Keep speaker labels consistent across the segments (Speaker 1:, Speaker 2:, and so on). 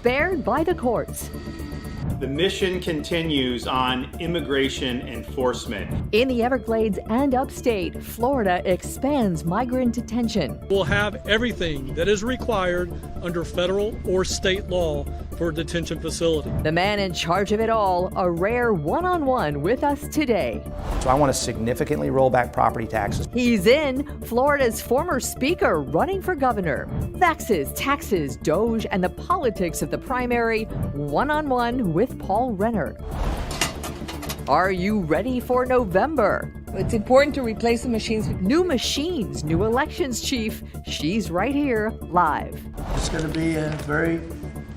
Speaker 1: spared by the courts.
Speaker 2: The mission continues on immigration enforcement.
Speaker 1: In the Everglades and upstate, Florida expands migrant detention.
Speaker 3: We'll have everything that is required under federal or state law for a detention facility.
Speaker 1: The man in charge of it all, a rare one-on-one with us today.
Speaker 4: So I want to significantly roll back property taxes.
Speaker 1: He's in, Florida's former speaker running for governor. Taxes, taxes, Doge, and the politics of the primary, one-on-one with Paul Renner. Are you ready for November?
Speaker 5: It's important to replace the machines.
Speaker 1: New machines, new elections chief. She's right here, live.
Speaker 6: It's going to be a very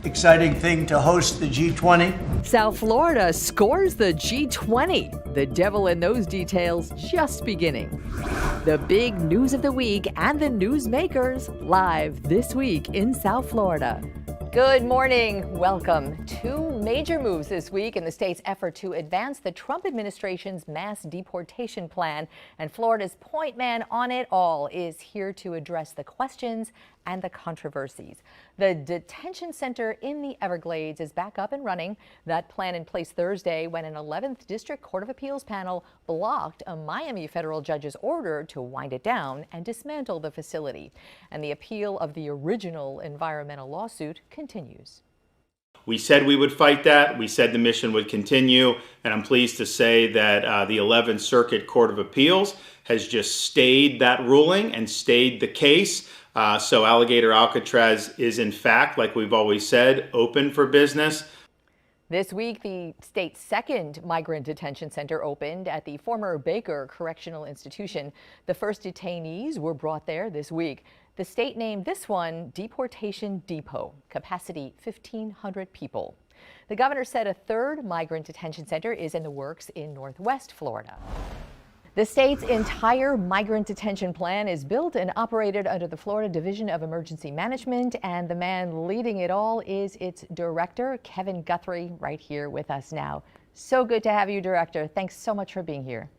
Speaker 6: exciting thing to host the G20.
Speaker 1: South Florida scores the G20. The devil in those details just beginning. The big news of the week and the newsmakers live this week in South Florida. Good morning. Welcome. Two major moves this week in the state's effort to advance the Trump administration's mass deportation plan. And Florida's point man on it all is here to address the questions and the controversies. The detention center in the Everglades is back up and running. That plan in place Thursday when an 11th District Court of Appeals panel blocked a Miami federal judge's order to wind it down and dismantle the facility. And the appeal of the original environmental lawsuit continues.
Speaker 2: We said we would fight that. We said the mission would continue. And I'm pleased to say that the 11th Circuit Court of Appeals has just stayed that ruling and stayed the case. So Alligator Alcatraz is, in fact, like we've always said, open for business.
Speaker 1: This week, the state's second migrant detention center opened at the former Baker Correctional Institution. The first detainees were brought there this week. The state named this one Deportation Depot, capacity 1,500 people. The governor said a third migrant detention center is in the works in Northwest Florida. The state's entire migrant detention plan is built and operated under the Florida Division of Emergency Management, and the man leading it all is its director, Kevin Guthrie, right here with us now. So good to have you, Director. Thanks so much for being here.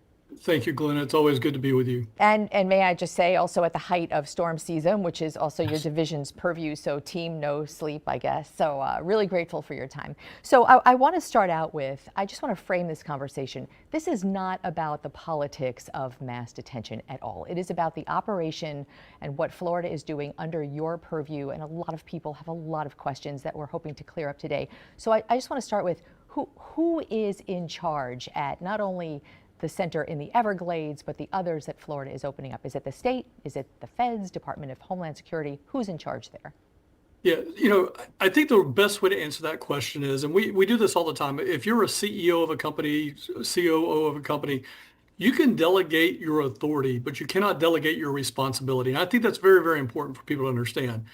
Speaker 3: Thank you, Glenna. It's always good to be with you.
Speaker 1: And may I just say, also at the height of storm season, which is also your division's purview, so team no sleep, I guess. So really grateful for your time. So I want to start out with, I just want to frame this conversation. This is not about the politics of mass detention at all. It is about the operation and what Florida is doing under your purview. And a lot of people have a lot of questions that we're hoping to clear up today. So I just want to start with who is in charge at not only the center in the Everglades, but the others that Florida is opening up? Is it the state? Is it the feds, Department of Homeland Security? Who's in charge there?
Speaker 3: Yeah, I think the best way to answer that question is, and we do this all the time, if you're a CEO of a company, COO of a company, you can delegate your authority, but you cannot delegate your responsibility. And I think that's very, very important for people to understand.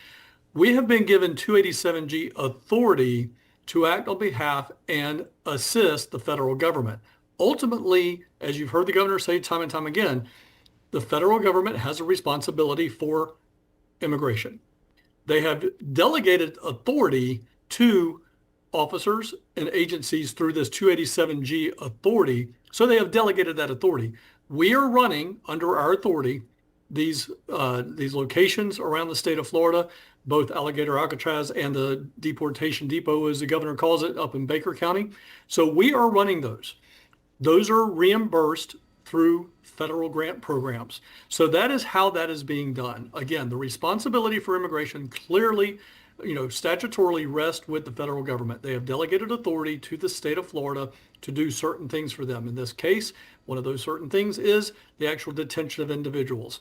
Speaker 3: We have been given 287G authority to act on behalf and assist the federal government. Ultimately, as you've heard the governor say time and time again, the federal government has a responsibility for immigration. They have delegated authority to officers and agencies through this 287G authority. So they have delegated that authority. We are running under our authority these locations around the state of Florida, both Alligator Alcatraz and the Deportation Depot, as the governor calls it, up in Baker County. So we are running those. Those are reimbursed through federal grant programs. So that is how that is being done. Again, the responsibility for immigration clearly, statutorily rests with the federal government. They have delegated authority to the state of Florida to do certain things for them. In this case, one of those certain things is the actual detention of individuals.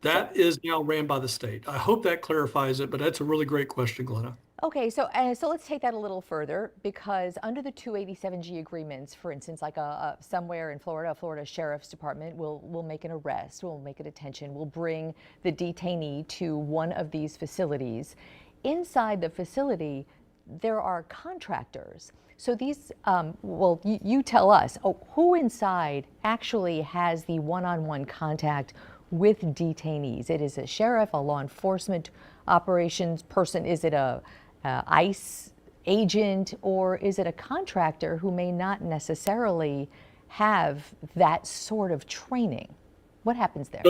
Speaker 3: That is now ran by the state. I hope that clarifies it, but that's a really great question, Glenna.
Speaker 1: Okay, so let's take that a little further, because under the 287G agreements, for instance, like somewhere in Florida, a Florida Sheriff's Department will make an arrest, will make a detention, will bring the detainee to one of these facilities. Inside the facility, there are contractors. So these, you tell us, who inside actually has the one-on-one contact with detainees? It is a sheriff, a law enforcement operations person? Is it a ICE agent, or is it a contractor who may not necessarily have that sort of training? What happens there?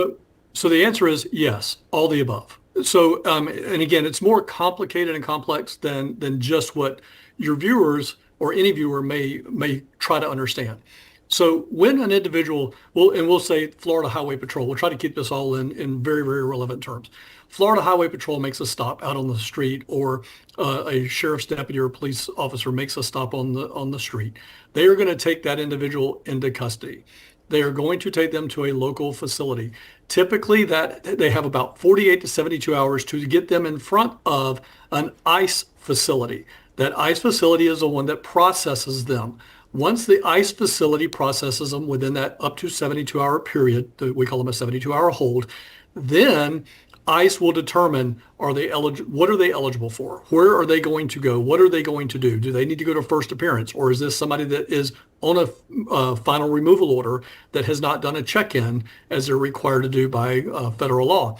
Speaker 3: So the answer is yes, all the above. So, and again, it's more complicated and complex than just what your viewers or any viewer may try to understand. So when an individual will, and we'll say Florida Highway Patrol, we'll try to keep this all in very, very relevant terms. Florida Highway Patrol makes a stop out on the street, or a sheriff's deputy or a police officer makes a stop on the street. They are going to take that individual into custody. They are going to take them to a local facility. Typically, that they have about 48 to 72 hours to get them in front of an ICE facility. That ICE facility is the one that processes them. Once the ICE facility processes them within that up to 72-hour period, we call them a 72-hour hold, then ICE will determine, what are they eligible for? Where are they going to go? What are they going to do? Do they need to go to first appearance? Or is this somebody that is on a final removal order that has not done a check-in as they're required to do by federal law?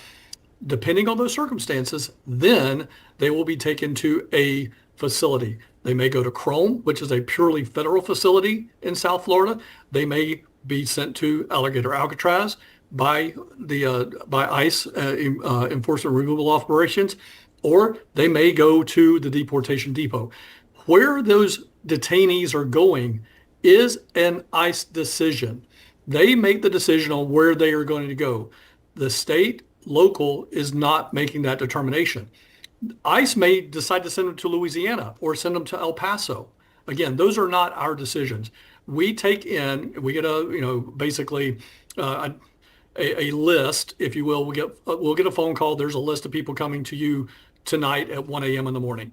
Speaker 3: Depending on those circumstances, then they will be taken to a facility. They may go to Chrome, which is a purely federal facility in South Florida. They may be sent to Alligator Alcatraz by ICE enforcement removal operations, or they may go to the deportation depot. Where those detainees are going is an ICE decision. They make the decision on where they are going to go. The state, local, is not making that determination. ICE may decide to send them to Louisiana or send them to El Paso. Again, those are not our decisions. We get basically a list, if you will. We'll get a phone call. There's a list of people coming to you tonight at 1 a.m. in the morning.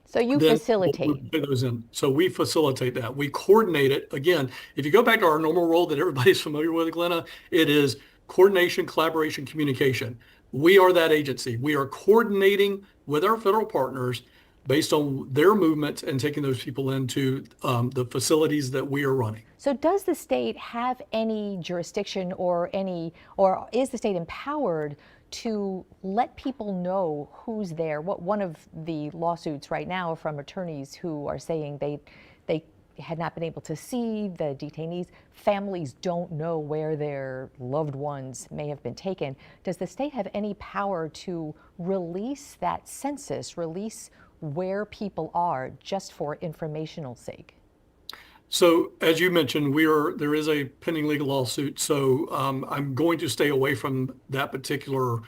Speaker 7: So you facilitate.
Speaker 3: We'll put those in. So we facilitate that. We coordinate it. Again, if you go back to our normal role that everybody's familiar with, Glenna, it is coordination, collaboration, communication. We are that agency. We are coordinating with our federal partners based on their movements and taking those people into the facilities that we are running.
Speaker 7: So does the state have any jurisdiction or is the state empowered to let people know who's there? One of the lawsuits right now from attorneys who are saying they had not been able to see the detainees. Families don't know where their loved ones may have been taken. Does the state have any power to release that census, release where people are, just for informational sake?
Speaker 3: So as you mentioned, there is a pending legal lawsuit. So I'm going to stay away from that particular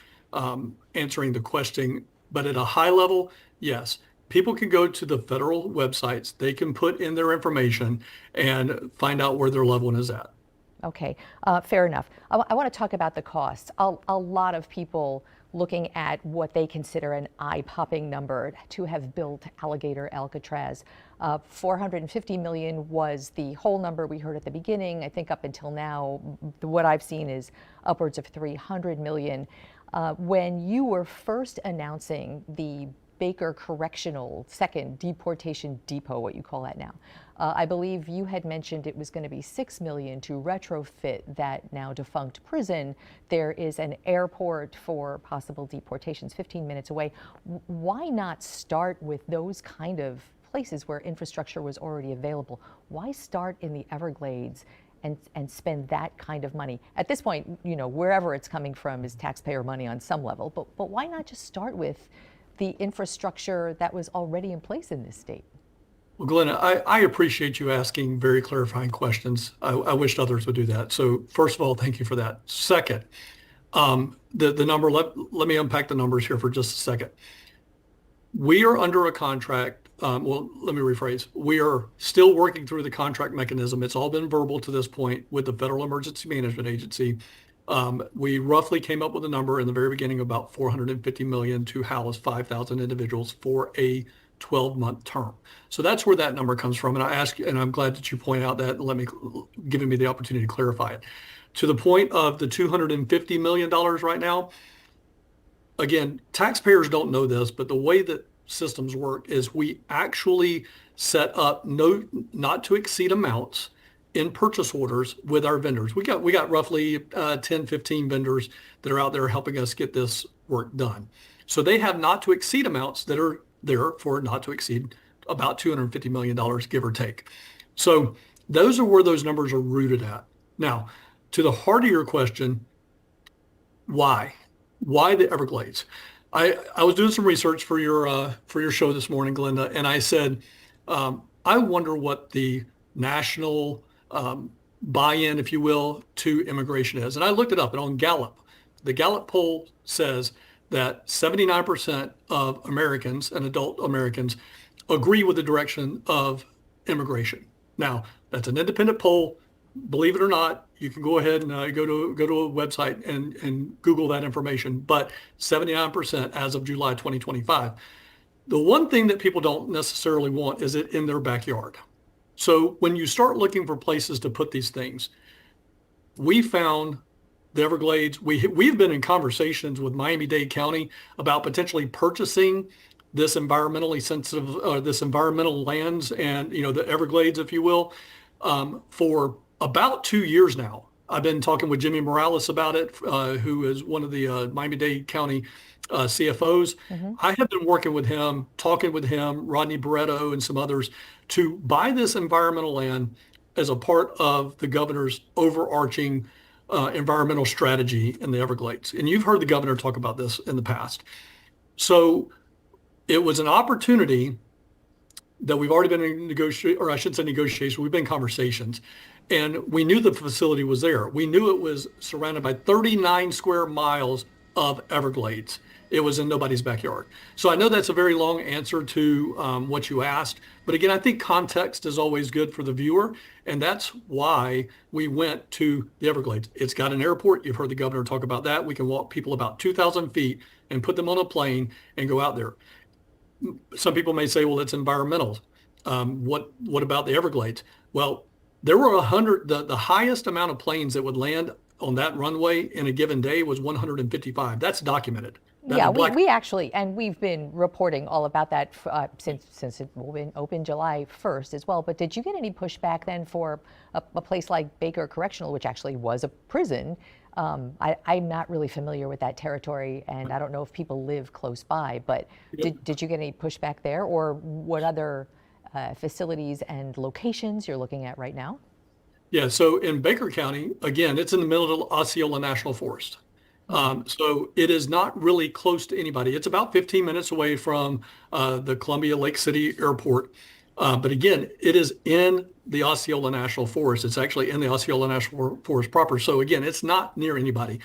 Speaker 3: answering the question. But at a high level, yes. People can go to the federal websites. They can put in their information and find out where their loved one is at.
Speaker 7: Okay, fair enough. I want to talk about the costs. A lot of people looking at what they consider an eye-popping number to have built Alligator Alcatraz. 450 million was the whole number we heard at the beginning. I think up until now, what I've seen is upwards of 300 million. When you were first announcing the Baker Correctional second deportation depot, what you call that now, I believe you had mentioned it was going to be 6 million to retrofit that now defunct prison. There is an airport for possible deportations 15 minutes away. Why not start with those kind of places where infrastructure was already available? Why start in the Everglades and spend that kind of money? At this point, wherever it's coming from is taxpayer money on some level, but why not just start with the infrastructure that was already in place in this state?
Speaker 3: Well, Glenna, I appreciate you asking very clarifying questions. I wished others would do that. So first of all, thank you for that. Second, the number, let me unpack the numbers here for just a second. We are under a contract. Well, let me rephrase. We are still working through the contract mechanism. It's all been verbal to this point with the Federal Emergency Management Agency. We roughly came up with a number in the very beginning, about 450 million to house 5,000 individuals for a 12-month term. So that's where that number comes from. And I'm glad that you point out that and giving me the opportunity to clarify it. To the point of the $250 million right now, again, taxpayers don't know this, but the way that systems work is we actually set up not to exceed amounts in purchase orders with our vendors. We got roughly 10, 15 vendors that are out there helping us get this work done. So they have not to exceed amounts that are there for not to exceed about $250 million, give or take. So those are where those numbers are rooted at. Now, to the heart of your question, why? Why the Everglades? I was doing some research for your show this morning, Glenna, and I said, I wonder what the national buy-in, if you will, to immigration is. And I looked it up, and on Gallup, the Gallup poll says that 79% of Americans and adult Americans agree with the direction of immigration. Now, that's an independent poll. Believe it or not, you can go ahead and go to a website and Google that information. But 79% as of July 2025. The one thing that people don't necessarily want is it in their backyard. So when you start looking for places to put these things, we found the Everglades. We've been in conversations with Miami-Dade County about potentially purchasing this environmentally sensitive, this environmental lands and, the Everglades, if you will, for about 2 years now. I've been talking with Jimmy Morales about it, who is one of the Miami-Dade County CFOs. I have been working with him, talking with him, Rodney Barreto and some others, to buy this environmental land as a part of the governor's overarching environmental strategy in the Everglades. And you've heard the governor talk about this in the past. So it was an opportunity that we've already been in negotiations, we've been in conversations. And we knew the facility was there. We knew it was surrounded by 39 square miles of Everglades. It was in nobody's backyard. So I know that's a very long answer to what you asked. But again, I think context is always good for the viewer. And that's why we went to the Everglades. It's got an airport. You've heard the governor talk about that. We can walk people about 2,000 feet and put them on a plane and go out there. Some people may say, well, it's environmental. What about the Everglades? Well, there were 100, the highest amount of planes that would land on that runway in a given day was 155. That's documented.
Speaker 7: Yeah, we actually, and we've been reporting all about that since it opened July 1st as well. But did you get any pushback then for a place like Baker Correctional, which actually was a prison? I'm not really familiar with that territory, and I don't know if people live close by, but did you get any pushback there, or what other facilities and locations you're looking at right now?
Speaker 3: Yeah, so in Baker County, again, it's in the middle of Osceola National Forest. So it is not really close to anybody. It's about 15 minutes away from the Columbia Lake City Airport. But again, it is in the Osceola National Forest. It's actually in the Osceola National Forest proper. So again, it's not near anybody.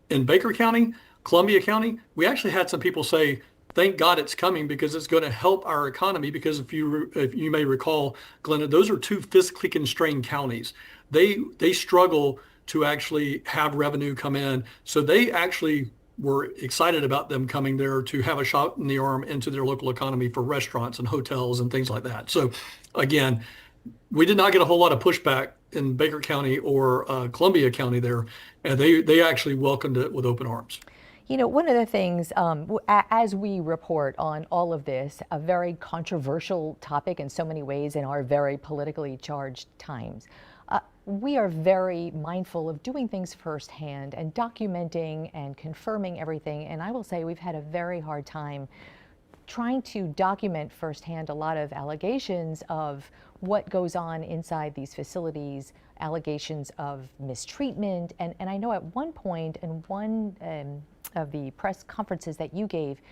Speaker 3: In Baker County, Columbia County, we actually had some people say, thank God it's coming because it's going to help our economy. Because if you may recall, Glenna, those are two fiscally constrained counties. They struggle to actually have revenue come in. So they actually were excited about them coming there to have a shot in the arm into their local economy for restaurants and hotels and things like that. So again, we did not get a whole lot of pushback in Baker County or Columbia County there. And they actually welcomed it with open arms.
Speaker 7: One of the things, as we report on all of this, a very controversial topic in so many ways in our very politically charged times, we are very mindful of doing things firsthand and documenting and confirming everything. And I will say we've had a very hard time trying to document firsthand a lot of allegations of what goes on inside these facilities, allegations of mistreatment. And I know at one point in one of the press conferences that you gave,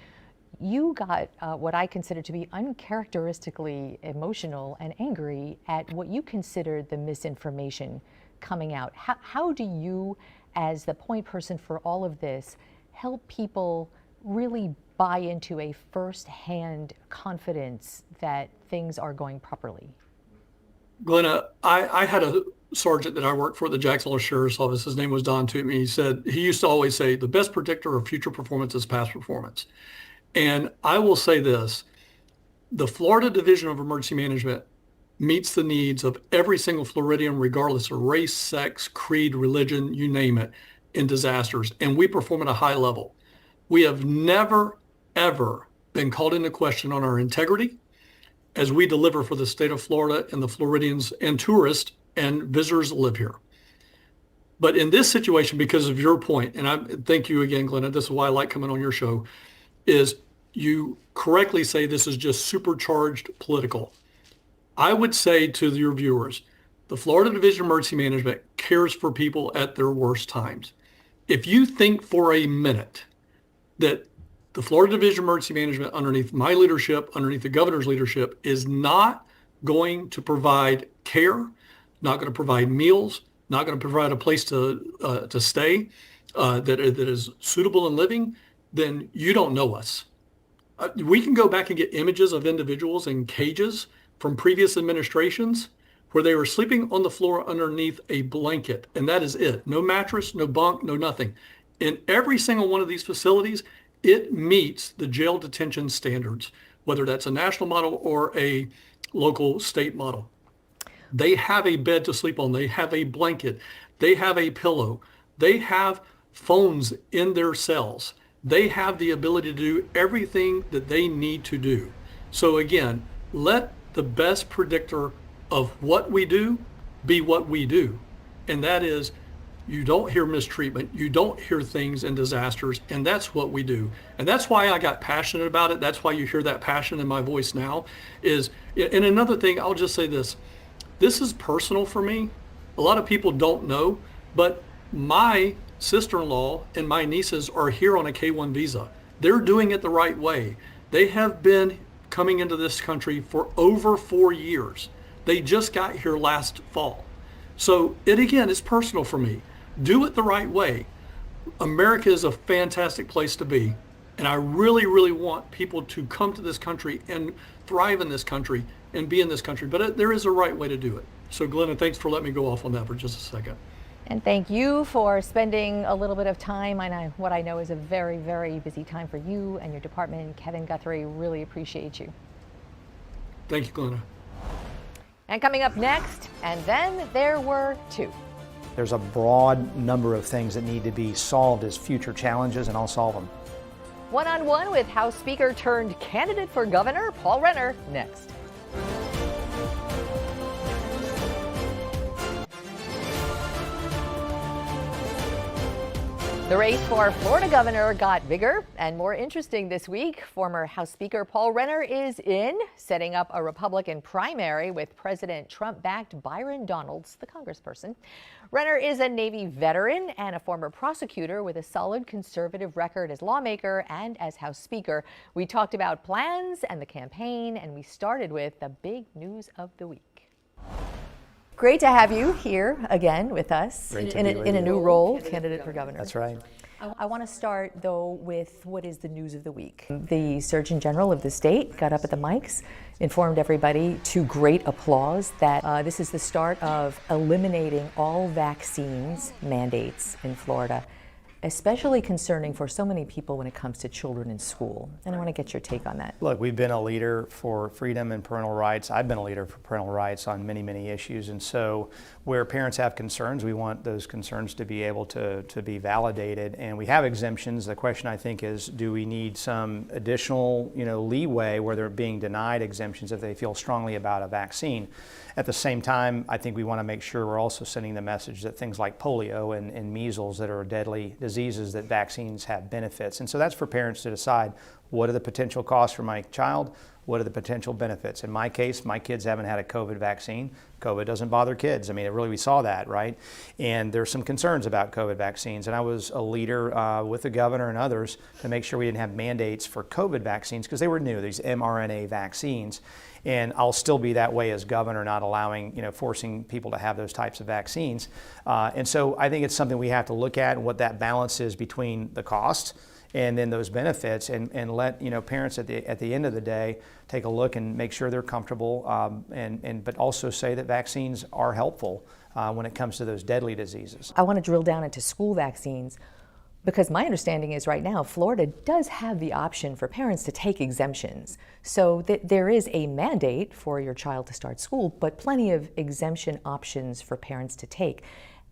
Speaker 7: you got what I consider to be uncharacteristically emotional and angry at what you considered the misinformation coming out. How do you, as the point person for all of this, help people really buy into a first-hand confidence that things are going properly?
Speaker 3: Glenna, I had a sergeant that I worked for at the Jacksonville Sheriff's Office. His name was Don Toomey. He used to always say, the best predictor of future performance is past performance. And I will say this, the Florida Division of Emergency Management meets the needs of every single Floridian, regardless of race, sex, creed, religion, you name it, in disasters. And we perform at a high level. We have never, ever been called into question on our integrity as we deliver for the state of Florida and the Floridians and tourists and visitors that live here. But in this situation, because of your point, and I thank you again, Glenna, this is why I like coming on your show, is you correctly say this is just supercharged political. I would say to your viewers, the Florida Division of Emergency Management cares for people at their worst times. If you think for a minute that The Florida Division of Emergency Management, underneath my leadership, underneath the governor's leadership, is not going to provide care, not going to provide meals, not going to provide a place to stay that is suitable in living, then you don't know us. We can go back and get images of individuals in cages from previous administrations where they were sleeping on the floor underneath a blanket, and that is it. No mattress, no bunk, no nothing. In every single one of these facilities, it meets the jail detention standards, whether that's a national model or a local state model. They have a bed to sleep on. They have a blanket. They have a pillow. They have phones in their cells. They have the ability to do everything that they need to do. So again, let the best predictor of what we do be what we do. And that is, you don't hear mistreatment, you don't hear things and disasters, and that's what we do. And that's why I got passionate about it. That's why you hear that passion in my voice now. And another thing, I'll just say this. This is personal for me. A lot of people don't know, but my sister-in-law and my nieces are here on a K-1 visa. They're doing it the right way. They have been coming into this country for over 4 years. They just got here last fall. So again, it's personal for me. Do it the right way. America is a fantastic place to be. And I really, really want people to come to this country and thrive in this country and be in this country. But there is a right way to do it. So Glenna, thanks for letting me go off on that for just a second.
Speaker 7: And thank you for spending a little bit of time on what I know is a very, very busy time for you and your department. Kevin Guthrie, really appreciate you.
Speaker 3: Thank you, Glenna.
Speaker 7: And coming up next, and then there were two.
Speaker 4: There's a broad number of things that need to be solved as future challenges, and I'll solve them.
Speaker 7: One-on-one with House Speaker turned candidate for governor, Paul Renner, next. The race for Florida governor got bigger and more interesting this week. Former House Speaker Paul Renner is in, setting up a Republican primary with President Trump-backed Byron Donalds, the congressperson. Renner is a Navy veteran and a former prosecutor with a solid conservative record as lawmaker and as House Speaker. We talked about plans and the campaign, and we started with the big news of the week. Great to have you here again with us in a new role, candidate for governor.
Speaker 4: That's right.
Speaker 7: I want to start, though, with what is the news of the week. The Surgeon General of the state got up at the mics, informed everybody to great applause that this is the start of eliminating all vaccines mandates in Florida, especially concerning for so many people when it comes to children in school. And I want to get your take on that.
Speaker 4: Look, we've been a leader for freedom and parental rights. I've been a leader for parental rights on many, many issues. And so where parents have concerns, we want those concerns to be able to be validated. And we have exemptions. The question, I think, is do we need some additional leeway where they're being denied exemptions if they feel strongly about a vaccine? At the same time, I think we want to make sure we're also sending the message that things like polio and measles that are deadly diseases, that vaccines have benefits. And so that's for parents to decide, what are the potential costs for my child? What are the potential benefits? In my case, my kids haven't had a COVID vaccine. COVID doesn't bother kids. I mean, we saw that, right? And there's some concerns about COVID vaccines. And I was a leader with the governor and others to make sure we didn't have mandates for COVID vaccines because they were new, these mRNA vaccines. And I'll still be that way as governor, not allowing, forcing people to have those types of vaccines. And so I think it's something we have to look at and what that balance is between the cost and then those benefits, and let parents at the end of the day take a look and make sure they're comfortable, but also say that vaccines are helpful when it comes to those deadly diseases.
Speaker 7: I want to drill down into school vaccines, because my understanding is right now Florida does have the option for parents to take exemptions. So there is a mandate for your child to start school, but plenty of exemption options for parents to take.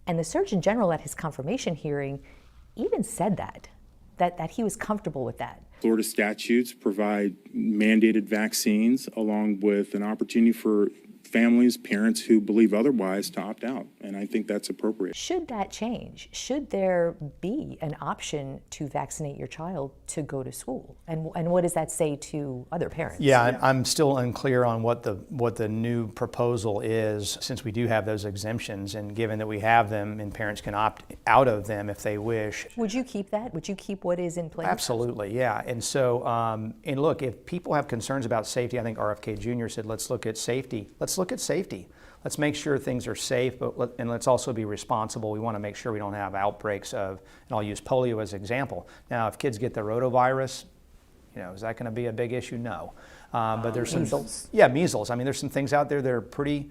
Speaker 7: And the Surgeon General at his confirmation hearing even said that he was comfortable with that.
Speaker 8: Florida statutes provide mandated vaccines along with an opportunity for families, parents who believe otherwise to opt out, and I think that's appropriate.
Speaker 7: Should that change? Should there be an option to vaccinate your child to go to school? And what does that say to other parents?
Speaker 4: Yeah, I'm still unclear on what the new proposal is, since we do have those exemptions, and given that we have them and parents can opt out of them if they wish.
Speaker 7: Would you keep that? Would you keep what is in place?
Speaker 4: Absolutely, yeah. And so, and look, if people have concerns about safety, I think RFK Jr. said, let's look at safety. Let's look at safety. Let's make sure things are safe, and let's also be responsible. We want to make sure we don't have outbreaks of, and I'll use polio as an example. Now, if kids get the rotavirus, is that going to be a big issue? No. But there's some
Speaker 7: measles.
Speaker 4: Yeah, measles. I mean, there's some things out there that are pretty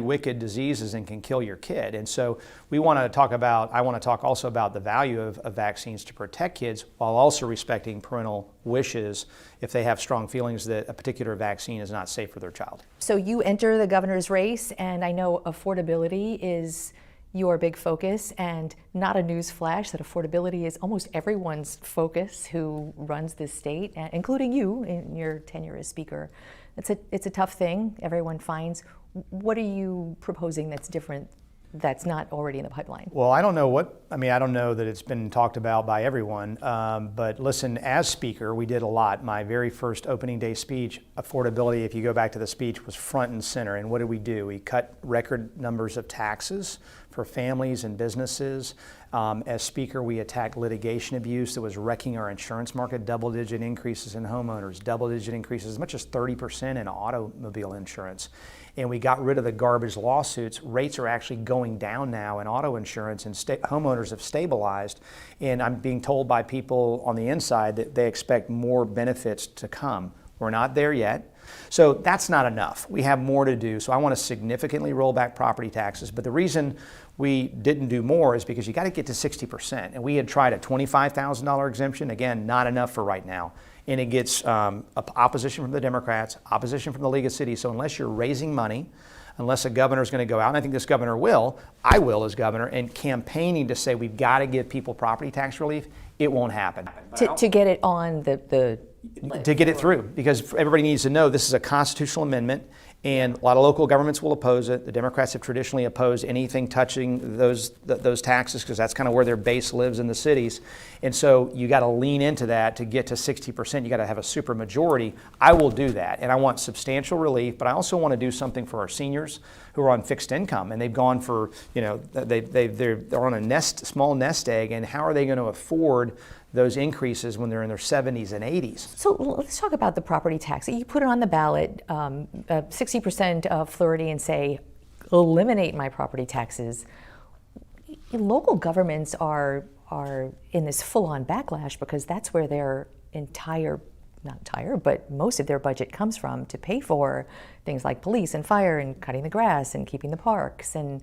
Speaker 4: wicked diseases and can kill your kid. And so I want to talk also about the value of vaccines to protect kids, while also respecting parental wishes if they have strong feelings that a particular vaccine is not safe for their child.
Speaker 7: So you enter the governor's race, and I know affordability is your big focus, and not a news flash that affordability is almost everyone's focus who runs this state, including you in your tenure as speaker. It's a tough thing, everyone finds. What are you proposing that's different, that's not already in the pipeline?
Speaker 4: Well, I don't know that it's been talked about by everyone, but listen, as speaker, we did a lot. My very first opening day speech, affordability, if you go back to the speech, was front and center. And what did we do? We cut record numbers of taxes for families and businesses. As speaker, we attacked litigation abuse that was wrecking our insurance market, double-digit increases in homeowners, double-digit increases, as much as 30% in automobile insurance. And we got rid of the garbage lawsuits. Rates are actually going down now in auto insurance, and homeowners have stabilized. And I'm being told by people on the inside that they expect more benefits to come. We're not there yet. So that's not enough. We have more to do. So I want to significantly roll back property taxes. But the reason we didn't do more is because you got to get to 60%. And we had tried a $25,000 exemption. Again, not enough for right now. And it gets opposition from the Democrats, opposition from the League of Cities. So unless you're raising money, unless a governor is going to go out, and I think this governor will, I will as governor, and campaigning to say we've got to give people property tax relief, it won't happen.
Speaker 7: To get it on
Speaker 4: to get it through, because everybody needs to know this is a constitutional amendment, and a lot of local governments will oppose it. The Democrats have traditionally opposed anything touching those taxes, because that's kind of where their base lives in the cities. And so you got to lean into that to get to 60%. You got to have a super majority. I will do that, and I want substantial relief, but I also want to do something for our seniors who are on fixed income, and they've gone for, they're on a small nest egg, and how are they going to afford those increases when they're in their 70s and 80s?
Speaker 7: So let's talk about the property tax. You put it on the ballot, 60% of Florida, and say, eliminate my property taxes. Local governments are in this full-on backlash, because that's where their but most of their budget comes from, to pay for things like police and fire and cutting the grass and keeping the parks. And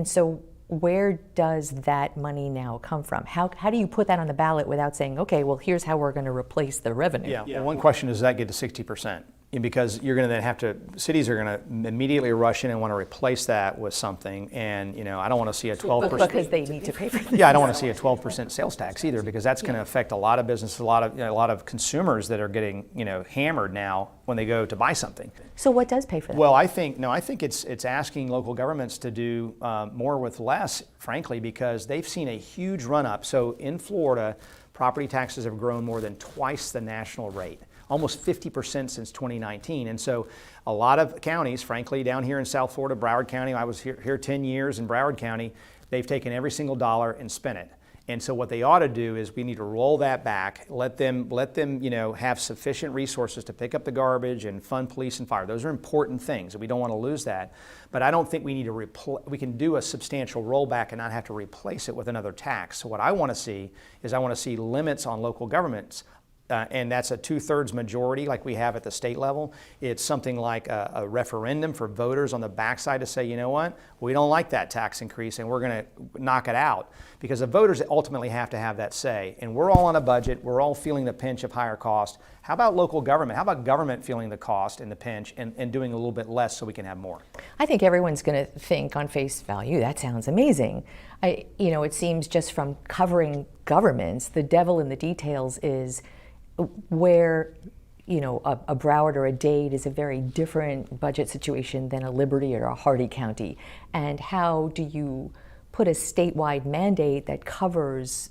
Speaker 7: so where does that money now come from? How do you put that on the ballot without saying, okay, well, here's how we're going to replace the revenue?
Speaker 4: Yeah. Well, one question is, does that get to 60%? Because you're going to then have to, cities are going to immediately rush in and want to replace that with something. And, I don't want to see a 12%.
Speaker 7: Because they need to pay for this.
Speaker 4: Yeah, I don't want to see a 12% sales tax either, because that's going to affect a lot of businesses, a lot of consumers that are getting, hammered now when they go to buy something.
Speaker 7: So what does pay for that?
Speaker 4: Well, I think it's asking local governments to do more with less, frankly, because they've seen a huge run up. So in Florida, property taxes have grown more than twice the national rate, almost 50% since 2019. And so a lot of counties, frankly, down here in South Florida, Broward County, I was here 10 years in Broward County, they've taken every single dollar and spent it. And so what they ought to do is we need to roll that back, let them have sufficient resources to pick up the garbage and fund police and fire. Those are important things, and we don't want to lose that. But I don't think we need to we can do a substantial rollback and not have to replace it with another tax. So what I want to see is limits on local governments. And that's a 2/3 majority like we have at the state level. It's something like a referendum for voters on the backside to say, you know what, we don't like that tax increase and we're going to knock it out. Because the voters ultimately have to have that say. And we're all on a budget. We're all feeling the pinch of higher cost. How about local government? How about government feeling the cost and the pinch and doing a little bit less so we can have more?
Speaker 7: I think everyone's going to think on face value, that sounds amazing. It seems just from covering governments, the devil in the details is where a Broward or a Dade is a very different budget situation than a Liberty or a Hardy County. And how do you put a statewide mandate that covers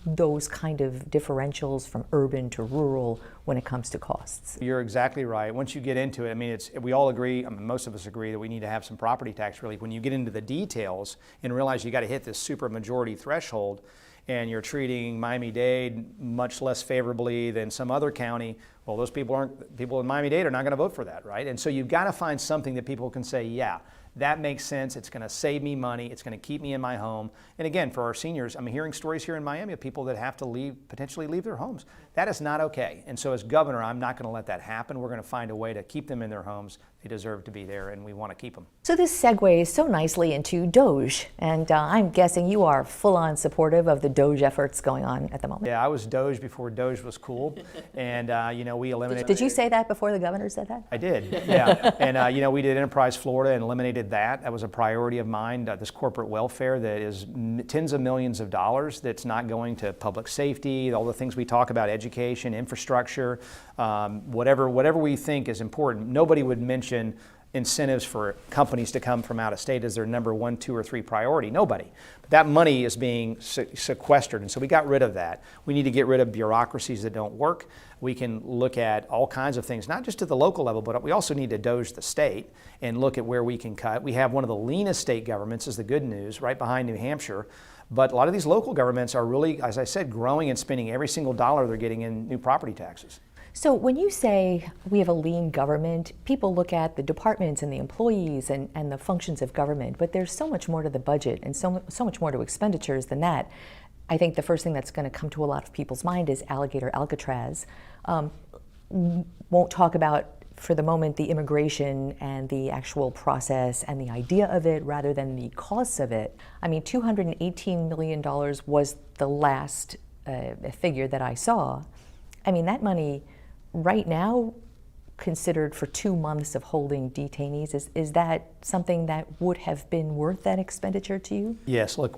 Speaker 7: those kind of differentials from urban to rural when it comes to costs?
Speaker 4: You're exactly right. Once you get into it, I mean, we all agree, most of us agree that we need to have some property tax relief. When you get into the details and realize you got to hit this super majority threshold, and you're treating Miami-Dade much less favorably than some other county, well, those people in Miami-Dade are not going to vote for that, right? And so you've got to find something that people can say, yeah, that makes sense. It's going to save me money. It's going to keep me in my home. And again, for our seniors, I'm hearing stories here in Miami of people that have to potentially leave their homes. That is not okay. And so as governor, I'm not going to let that happen. We're going to find a way to keep them in their homes. They deserve to be there, and we want to keep them.
Speaker 7: So this segues so nicely into Doge, and I'm guessing you are full-on supportive of the Doge efforts going on at the moment.
Speaker 4: Yeah, I was Doge before Doge was cool, and we eliminated.
Speaker 7: Did you say that before the governor said that?
Speaker 4: I did, yeah. And we did Enterprise Florida and eliminated that. That was a priority of mine. This corporate welfare that is tens of millions of dollars that's not going to public safety, all the things we talk about, education, infrastructure, whatever we think is important. Nobody would mention incentives for companies to come from out of state as their number 1, 2, or 3 priority. Nobody. But that money is being sequestered, and so we got rid of that. We need to get rid of bureaucracies that don't work. We can look at all kinds of things, not just at the local level, but we also need to Doge the state and look at where we can cut. We have one of the leanest state governments, is the good news, right behind New Hampshire. But a lot of these local governments are really, as I said, growing and spending every single dollar they're getting in new property taxes.
Speaker 7: So when you say we have a lean government, people look at the departments and the employees and the functions of government, but there's so much more to the budget and so much more to expenditures than that. I think the first thing that's going to come to a lot of people's mind is Alligator Alcatraz. Won't talk about, for the moment, the immigration and the actual process and the idea of it rather than the costs of it. I mean, $218 million was the last figure that I saw. I mean, that money right now considered for 2 months of holding detainees, is that something that would have been worth that expenditure to you?
Speaker 4: Yes, look,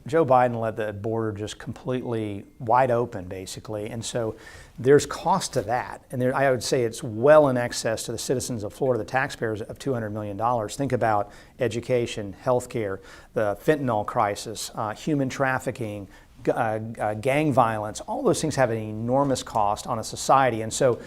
Speaker 4: Joe Biden let the border just completely wide open, basically, and so there's cost to that, and I would say it's well in excess to the citizens of Florida, the taxpayers, of $200 million. Think about education, healthcare, the fentanyl crisis, human trafficking, gang violence. All those things have an enormous cost on a society, and so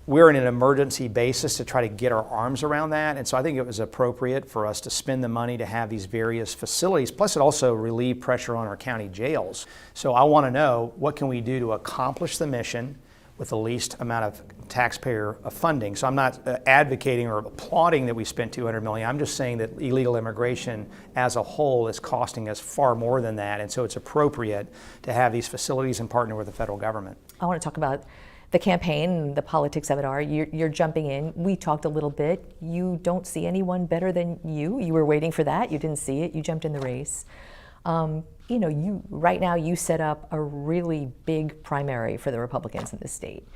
Speaker 4: we're in an emergency basis to try to get our arms around that. And so I think it was appropriate for us to spend the money to have these various facilities. Plus, it also relieved pressure on our county jails. So I want to know, what can we do to accomplish the mission with the least amount of taxpayer funding? So I'm not advocating or applauding that we spent $200 million. I'm just saying that illegal immigration as a whole is costing us far more than that. And so it's appropriate to have these facilities and partner with the federal government.
Speaker 7: I want to talk about the campaign, the politics of it are. You're jumping in. We talked a little bit. You don't see anyone better than you. You were waiting for that. You didn't see it. You jumped in the race. Right now you set up a really big primary for the Republicans in this state.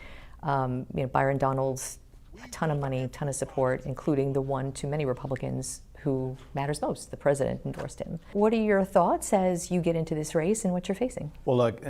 Speaker 7: Byron Donalds, a ton of money, ton of support, including the one to many Republicans who matters most. The president endorsed him. What are your thoughts as you get into this race and what you're facing?
Speaker 4: Well, look,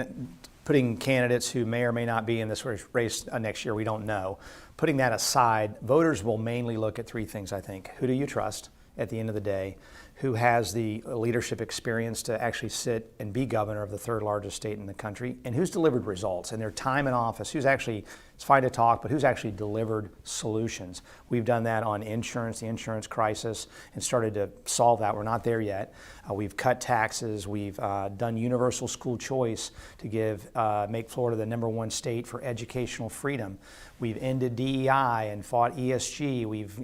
Speaker 4: putting candidates who may or may not be in this race next year, we don't know. Putting that aside, voters will mainly look at 3 things, I think. Who do you trust at the end of the day? Who has the leadership experience to actually sit and be governor of the 3rd largest state in the country? And who's delivered results in their time in office? Who's actually, it's fine to talk, but who's actually delivered solutions? We've done that on insurance, the insurance crisis, and started to solve that. We're not there yet. We've cut taxes. We've done universal school choice to make Florida the #1 state for educational freedom. We've ended DEI and fought ESG. We've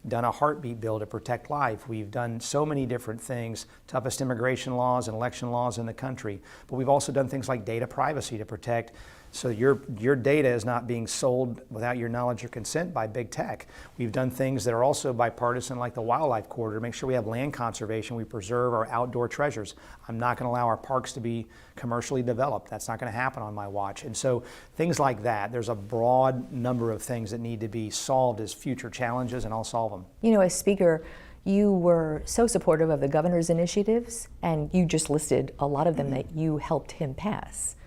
Speaker 4: done a heartbeat bill to protect life. We've done so many different things, toughest immigration laws and election laws in the country. But we've also done things like data privacy to protect so your data is not being sold without your knowledge or consent by big tech. We've done things that are also bipartisan, like the wildlife corridor, make sure we have land conservation, we preserve our outdoor treasures. I'm not going to allow our parks to be commercially developed. That's not going to happen on my watch. And so things like that, there's a broad number of things that need to be solved as future challenges, and I'll solve them.
Speaker 7: As Speaker, you were so supportive of the governor's initiatives, and you just listed a lot of them that you helped him pass.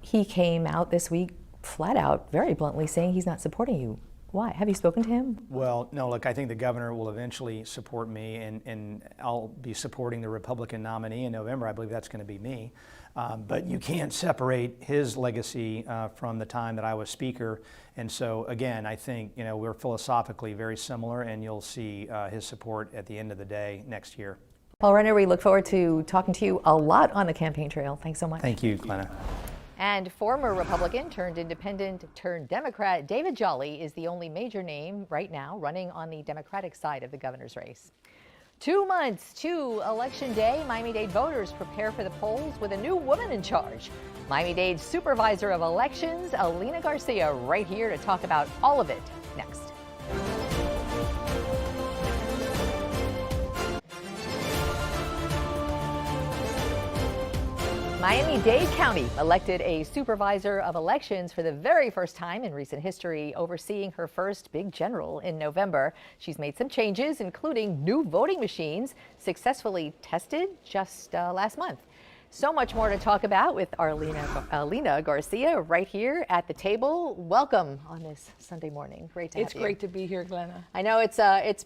Speaker 7: He came out this week flat out, very bluntly saying he's not supporting you. Why? Have you spoken to him?
Speaker 4: Well, no, look, I think the governor will eventually support me, and I'll be supporting the Republican nominee in November. I believe that's going to be me. But you can't separate his legacy from the time that I was Speaker. And so, again, I think, we're philosophically very similar, and you'll see his support at the end of the day next year.
Speaker 7: Paul Renner, we look forward to talking to you a lot on the campaign trail. Thanks so much.
Speaker 4: Thank you, Glenna.
Speaker 7: And former Republican turned independent turned Democrat David Jolly is the only major name right now running on the Democratic side of the governor's race. 2 months to Election Day, Miami-Dade voters prepare for the polls with a new woman in charge. Miami-Dade Supervisor of Elections, Alina Garcia, right here to talk about all of it next. Miami-Dade County elected a supervisor of elections for the very first time in recent history, overseeing her first big general in November. She's made some changes, including new voting machines successfully tested just last month. So much more to talk about with Alina Garcia right here at the table. Welcome on this Sunday morning. Great to have you.
Speaker 5: It's great to be here, Glenna.
Speaker 7: I know it's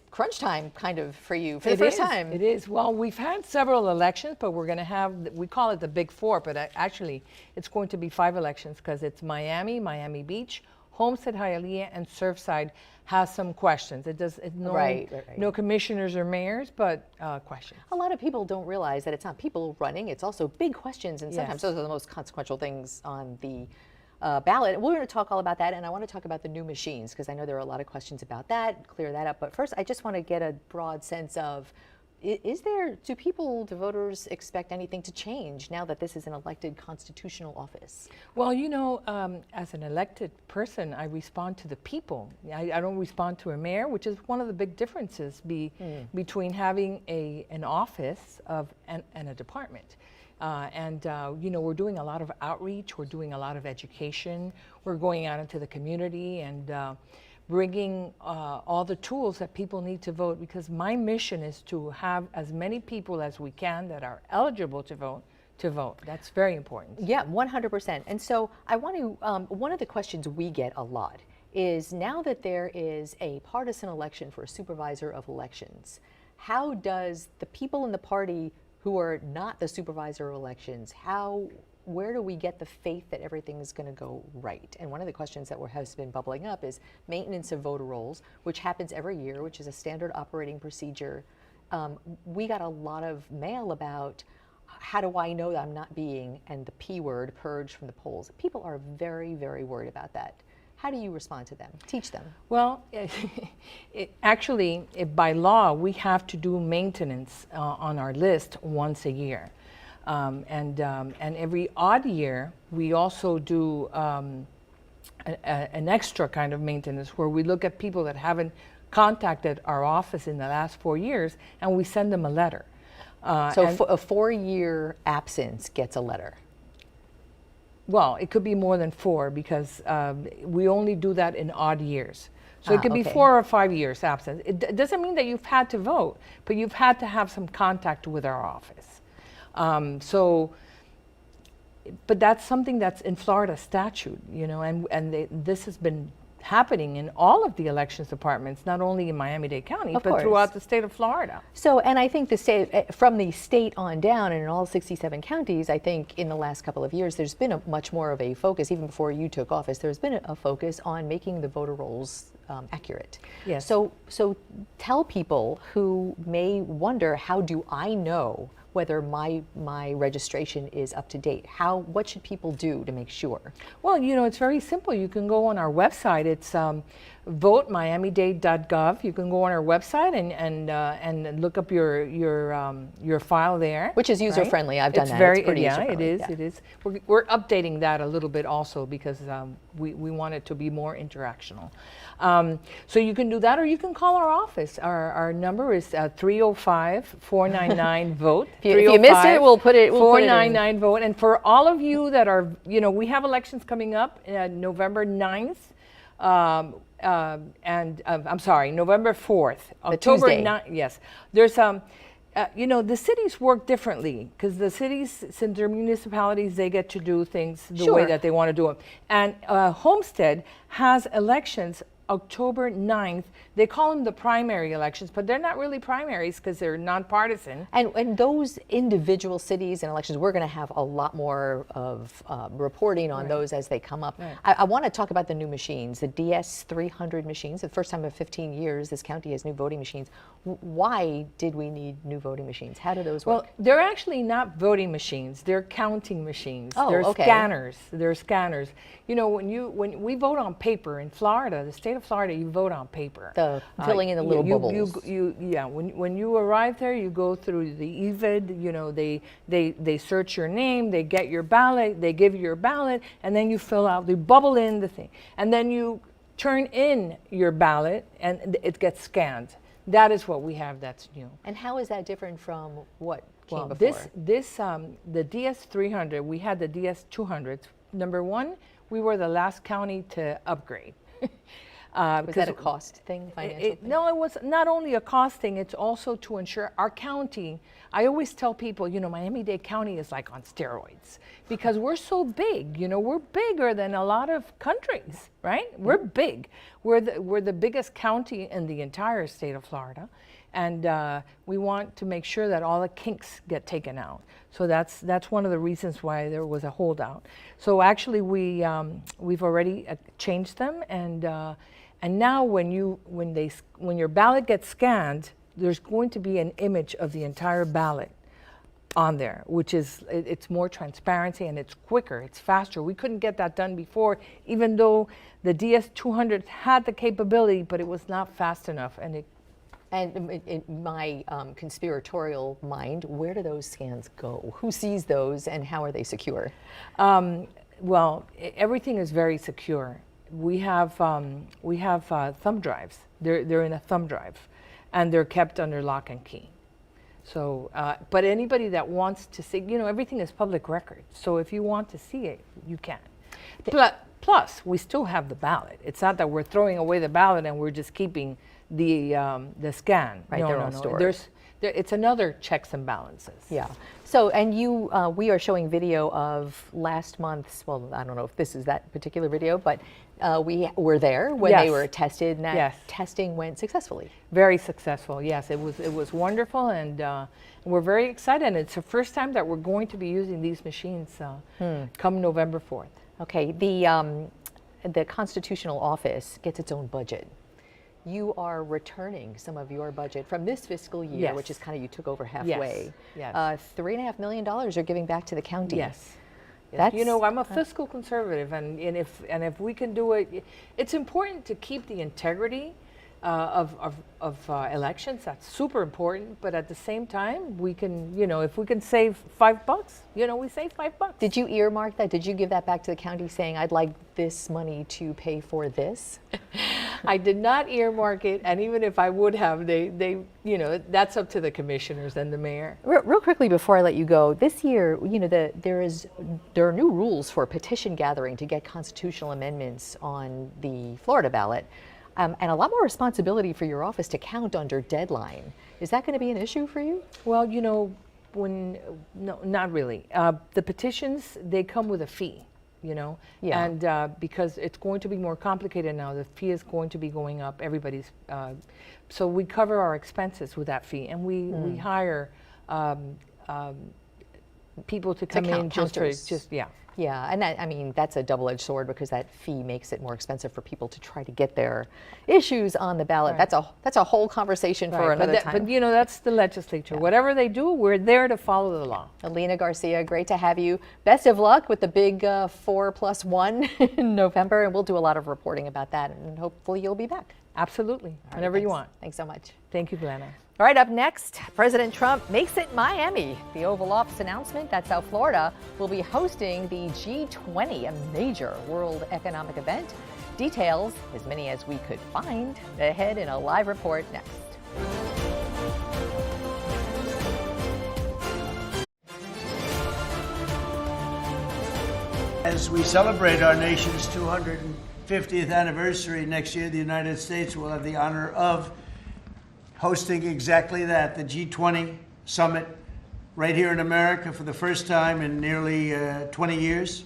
Speaker 7: crunch time kind of for you for the first time.
Speaker 5: It is. Well, we've had several elections, but we're going to have, we call it the Big Four, but actually it's going to be 5 elections because it's Miami, Miami Beach, Homestead, Hialeah, and Surfside has some questions. No commissioners or mayors, but questions.
Speaker 7: A lot of people don't realize that it's not people running, it's also big questions, and sometimes those are the most consequential things on the ballot. We're going to talk all about that, and I want to talk about the new machines because I know there are a lot of questions about that, clear that up. But first, I just want to get a broad sense of, do voters expect anything to change now that this is an elected constitutional office?
Speaker 5: Well, as an elected person, I respond to the people. I don't respond to a mayor, which is one of the big differences between having an office and a department. We're doing a lot of outreach, we're doing a lot of education, we're going out into the community and bringing all the tools that people need to vote, because my mission is to have as many people as we can that are eligible to vote. That's very important.
Speaker 7: Yeah, 100%. And so I want to, one of the questions we get a lot is, now that there is a partisan election for a supervisor of elections, how does the people in the party who are not the supervisor of elections, where do we get the faith that everything is going to go right? And one of the questions that has been bubbling up is maintenance of voter rolls, which happens every year, which is a standard operating procedure. We got a lot of mail about, how do I know that I'm not being, and the P word, purged from the polls. People are very, very worried about that. How do you respond to them? Teach them.
Speaker 5: Well, actually, by law, we have to do maintenance on our list once a year. And every odd year, we also do an extra kind of maintenance where we look at people that haven't contacted our office in the last 4 years, and we send them a letter.
Speaker 7: So a 4-year absence gets a letter?
Speaker 5: Well, it could be more than 4 because we only do that in odd years. So it could be 4 or 5 years absence. It doesn't mean that you've had to vote, but you've had to have some contact with our office. But that's something that's in Florida statute, this has been happening in all of the elections departments, not only in Miami-Dade County, but throughout the state of Florida.
Speaker 7: So, and I think from the state on down, and in all 67 counties, I think in the last couple of years, there's been much more of a focus, even before you took office, there's been a focus on making the voter rolls accurate.
Speaker 5: Yes.
Speaker 7: So tell people who may wonder, how do I know whether my registration is up to date? What should people do to make sure?
Speaker 5: Well, it's very simple. You can go on our website. It's votemiamidade.gov. You can go on our website and look up your file there,
Speaker 7: which is user friendly. I've done that.
Speaker 5: It's pretty user-friendly. It is. We're updating that a little bit also because we want it to be more interactional. So you can do that, or you can call our office. Our number is 305-499-VOTE.
Speaker 7: If you missed it, we'll put it.
Speaker 5: 499-VOTE. And for all of you that are, we have elections coming up November 9th. I'm sorry, November 4th.
Speaker 7: October
Speaker 5: 9th. Yes. There's You know, the cities work differently because the cities, since they're municipalities, they get to do things the way
Speaker 7: Sure.
Speaker 5: that they want to do them. And Homestead has elections October 9th. They call them the primary elections, but they're not really primaries because they're nonpartisan.
Speaker 7: And those individual cities and elections, we're going to have a lot more of reporting on those as they come up.
Speaker 5: Right.
Speaker 7: I want to talk about the new machines, the DS300 machines. For the first time in 15 years, this county has new voting machines. Why did we need new voting machines? How do those work?
Speaker 5: Well, they're actually not voting machines. They're counting machines.
Speaker 7: Oh,
Speaker 5: they're
Speaker 7: okay.
Speaker 5: scanners. They're scanners. You know, when we vote on paper in Florida, the state of Florida, you vote on paper.
Speaker 7: Filling in the little bubbles.
Speaker 5: When you arrive there, you go through the EVID. You know, they search your name, they get your ballot, they give you your ballot, and then you fill out, they bubble in the thing, and then you turn in your ballot, and it gets scanned. That is what we have. That's new.
Speaker 7: And how is that different from what came
Speaker 5: Well,
Speaker 7: before?
Speaker 5: the DS300, we had the DS200s. Number one, we were the last county to upgrade.
Speaker 7: Was that a cost thing, financial thing?
Speaker 5: No, it was not only a cost thing, it's also to ensure our county. I always tell people, you know, Miami-Dade County is like on steroids because we're so big. You know, we're bigger than a lot of countries, right? We're big. We're the biggest county in the entire state of Florida, and we want to make sure that all the kinks get taken out. So that's one of the reasons why there was a holdout. So actually, we've already changed them, and now when your ballot gets scanned, there's going to be an image of the entire ballot on there, which is, it's more transparency and it's quicker, it's faster. We couldn't get that done before, even though the DS200 had the capability, but it was not fast enough. And
Speaker 7: in my conspiratorial mind, where do those scans go? Who sees those and how are they secure?
Speaker 5: Well, everything is very secure. We have thumb drives. They're in a thumb drive, and they're kept under lock and key. So, but anybody that wants to see, you know, everything is public record. So if you want to see it, you can. Plus, we still have the ballot. It's not that we're throwing away the ballot and we're just keeping the scan.
Speaker 7: Right, they're all stored.
Speaker 5: It's another checks and balances.
Speaker 7: Yeah. So, and we are showing video of last month's, well, I don't know if this is that particular video, but we were there when they were tested, and that testing went successfully.
Speaker 5: Very successful, yes. It was wonderful, and we're very excited. And it's the first time that we're going to be using these machines come November 4th.
Speaker 7: Okay, the Constitutional Office gets its own budget. You are returning some of your budget from this fiscal year, which is kind of, you took over halfway.
Speaker 5: Yes.
Speaker 7: $3.5 million you're giving back to the county.
Speaker 5: Yes.
Speaker 7: That's,
Speaker 5: you know, I'm a fiscal conservative, and if we can do it, it's important to keep the integrity of elections. That's super important. But at the same time, we can, you know, if we can save $5, you know, we save $5.
Speaker 7: Did you earmark that? Did you give that back to the county saying, I'd like this money to pay for this?
Speaker 5: I did not earmark it, and even if I would have, they you know, that's up to the commissioners and the mayor.
Speaker 7: Real quickly before I let you go, this year, you know, there are new rules for petition gathering to get constitutional amendments on the Florida ballot, and a lot more responsibility for your office to count under deadline. Is that going to be an issue for you?
Speaker 5: Well, you know, no, not really. The petitions, they come with a fee. You know, and because it's going to be more complicated now, the fee is going to be going up. Everybody's, so we cover our expenses with that fee, and we hire people to come in just.
Speaker 7: Yeah, and that, I mean, that's a double-edged sword because that fee makes it more expensive for people to try to get their issues on the ballot. Right. That's a whole converation for another time.
Speaker 5: But you know, that's the legislature. Yeah. Whatever they do, we're there to follow the law.
Speaker 7: Alina Garcia, great to have you. Best of luck with the big 4+1 in November, and we'll do a lot of reporting about that, and hopefully you'll be back.
Speaker 5: Absolutely, whenever you want.
Speaker 7: Thanks so much.
Speaker 5: Thank you, Glenna.
Speaker 7: All right, up next, President Trump makes it Miami. The Oval Office announcement that South Florida will be hosting the G20, a major world economic event. Details, as many as we could find, ahead in a live report next.
Speaker 6: As we celebrate our nation's 250th anniversary next year, the United States will have the honor of hosting exactly that, the G20 summit right here in America for the first time in nearly 20 years.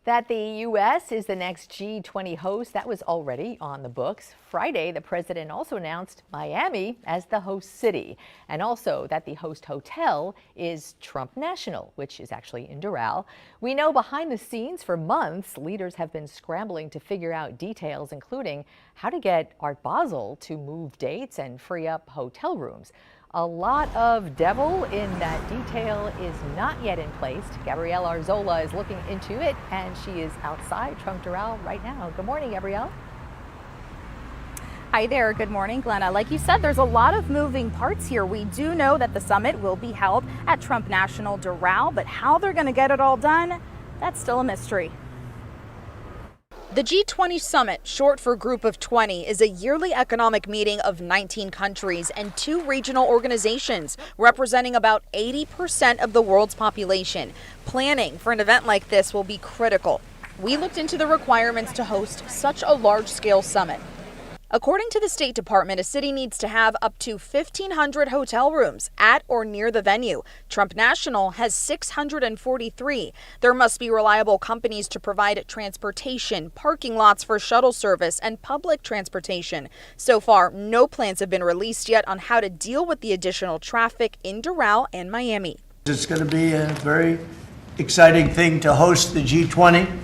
Speaker 7: That the U.S. is the next G20 host, that was already on the books. Friday, the president also announced Miami as the host city, and also that the host hotel is Trump National, which is actually in Doral. We know behind the scenes for months, leaders have been scrambling to figure out details, including how to get Art Basel to move dates and free up hotel rooms. A lot of devil in that detail is not yet in place. Gabrielle Arzola is looking into it, and she is outside Trump Doral right now. Good morning, Gabrielle.
Speaker 9: Hi there. Good morning, Glenna. Like you said, there's a lot of moving parts here. We do know that the summit will be held at Trump National Doral, but how they're going to get it all done, that's still a mystery. The G20 Summit, short for Group of 20, is a yearly economic meeting of 19 countries and 2 regional organizations representing about 80% of the world's population. Planning for an event like this will be critical. We looked into the requirements to host such a large-scale summit. According to the State Department, a city needs to have up to 1,500 hotel rooms at or near the venue. Trump National has 643. There must be reliable companies to provide transportation, parking lots for shuttle service, and public transportation. So far, no plans have been released yet on how to deal with the additional traffic in Doral and Miami.
Speaker 6: It's going to be a very exciting thing to host the G20.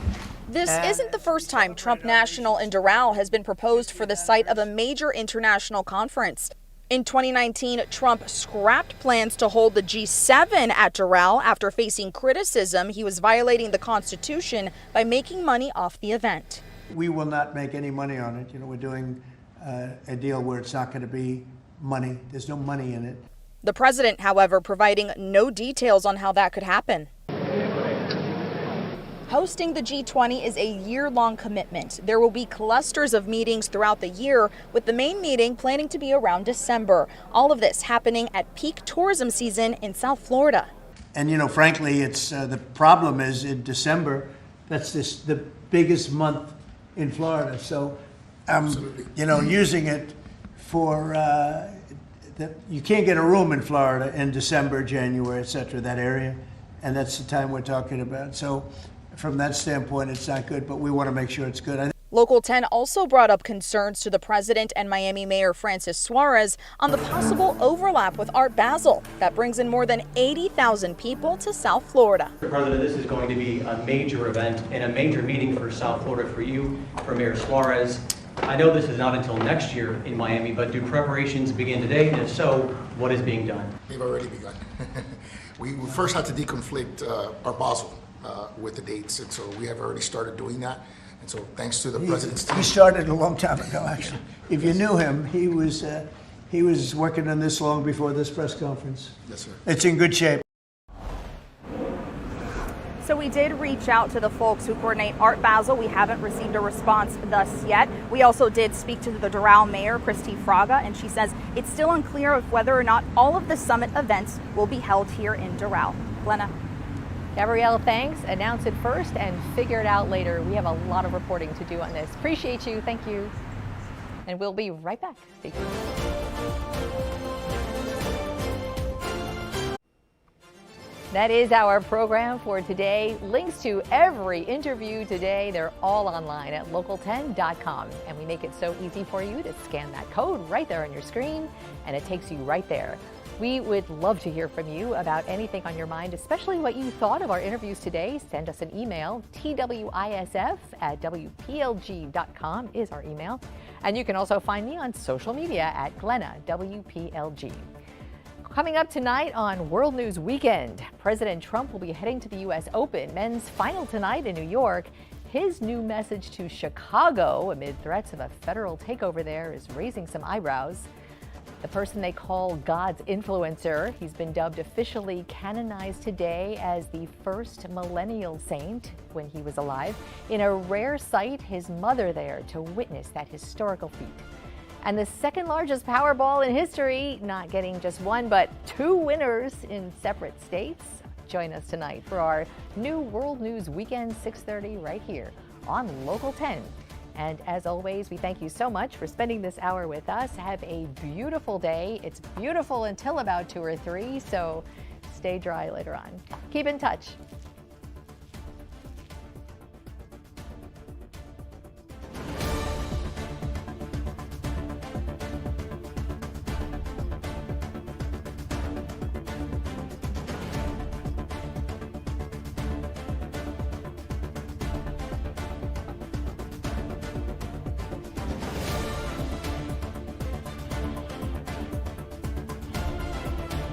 Speaker 9: This isn't the first time Trump National in Doral has been proposed for the site of a major international conference. In 2019, Trump scrapped plans to hold the G7 at Doral after facing criticism he was violating the Constitution by making money off the event.
Speaker 6: We will not make any money on it. You know, we're doing a deal where it's not going to be money. There's no money in it.
Speaker 9: The president, however, providing no details on how that could happen. Hosting the G20 is a year-long commitment. There will be clusters of meetings throughout the year, with the main meeting planning to be around December. All of this happening at peak tourism season in South Florida.
Speaker 6: And, you know, frankly, it's the problem is in December, that's the biggest month in Florida. So you know, using it for, you can't get a room in Florida in December, January, et cetera, that area. And that's the time we're talking about. So from that standpoint, it's not good, but we want to make sure it's good.
Speaker 9: Local 10 also brought up concerns to the president and Miami Mayor Francis Suarez on the possible overlap with Art Basel that brings in more than 80,000 people to South Florida.
Speaker 10: Mr. President, this is going to be a major event and a major meeting for South Florida, for you, for Mayor Suarez. I know this is not until next year in Miami, but do preparations begin today? And if so, what is being done?
Speaker 11: They've already begun. We first had to deconflict Art Basel with the dates, and so we have already started doing that. And so thanks to the president's team.
Speaker 6: He started a long time ago, actually. If you knew him, he was working on this long before this press conference.
Speaker 11: Yes, sir.
Speaker 6: It's in good shape.
Speaker 9: So we did reach out to the folks who coordinate Art Basel. We haven't received a response thus yet. We also did speak to the Doral mayor, Christy Fraga, and she says it's still unclear of whether or not all of the summit events will be held here in Doral. Glenna.
Speaker 7: Gabrielle, thanks. Announce it first and figure it out later. We have a lot of reporting to do on this. Appreciate you. Thank you. And we'll be right back. Stay tuned. That is our program for today. Links to every interview today, they're all online at local10.com. And we make it so easy for you to scan that code right there on your screen, and it takes you right there. We would love to hear from you about anything on your mind, especially what you thought of our interviews today. Send us an email. twisf@wplg.com is our email. And you can also find me on social media at Glenna, WPLG. Coming up tonight on World News Weekend, President Trump will be heading to the U.S. Open men's final tonight in New York. His new message to Chicago amid threats of a federal takeover there is raising some eyebrows. The person they call God's influencer, he's been dubbed officially canonized today as the first millennial saint when he was alive. In a rare sight, his mother there to witness that historical feat. And the second largest Powerball in history, not getting just one, but two winners in separate states. Join us tonight for our new World News Weekend 6:30 right here on Local 10 And as always, we thank you so much for spending this hour with us. Have a beautiful day. It's beautiful until about 2 or 3, so stay dry later on. Keep in touch.